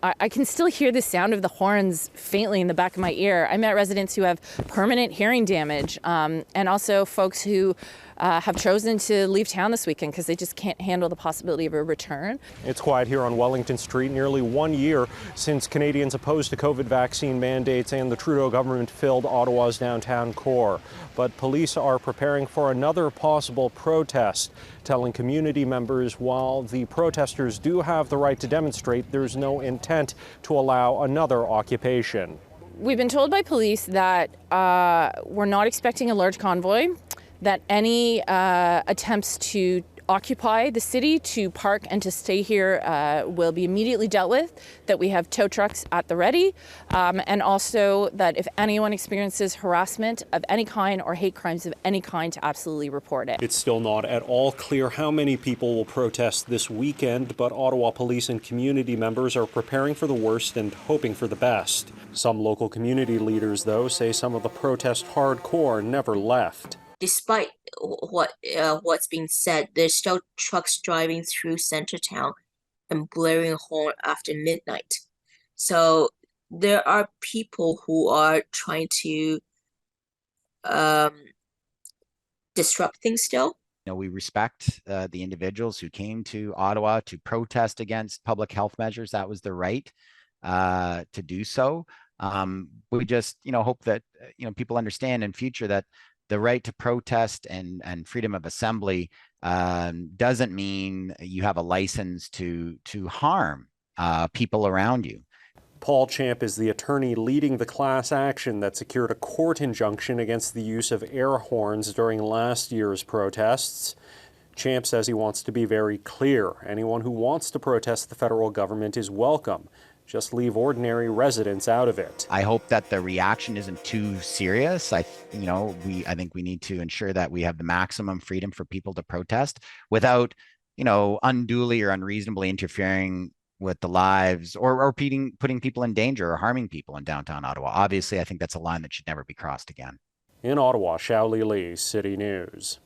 I can still hear the sound of the horns faintly in the back of my ear. I met residents who have permanent hearing damage, and also folks who have chosen to leave town this weekend because they just can't handle the possibility of a return. It's quiet here on Wellington Street nearly 1 year since Canadians opposed to COVID vaccine mandates and the Trudeau government filled Ottawa's downtown core. But police are preparing for another possible protest, telling community members while the protesters do have the right to demonstrate, there's no intent to allow another occupation. We've been told by police that we're not expecting a large convoy, that any attempts to occupy the city, to park and to stay here will be immediately dealt with, that we have tow trucks at the ready, and also that if anyone experiences harassment of any kind or hate crimes of any kind, to absolutely report it. It's still not at all clear how many people will protest this weekend, but Ottawa police and community members are preparing for the worst and hoping for the best. Some local community leaders, though, say some of the protest hardcore never left. Despite what's being said, there's still trucks driving through Centertown and blaring a horn after midnight. So there are people who are trying to disrupt things still. We respect the individuals who came to Ottawa to protest against public health measures. That was their right to do so. We just, hope that, people understand in future that the right to protest and freedom of assembly doesn't mean you have a license to harm people around you. Paul Champ is the attorney leading the class action that secured a court injunction against the use of air horns during last year's protests. Champ says he wants to be very clear. Anyone who wants to protest the federal government is welcome. Just leave ordinary residents out of it. I hope that the reaction isn't too serious. I think we need to ensure that we have the maximum freedom for people to protest without, unduly or unreasonably interfering with the lives or putting people in danger or harming people in downtown Ottawa. Obviously, I think that's a line that should never be crossed again. In Ottawa, Xiaoli Li, City News.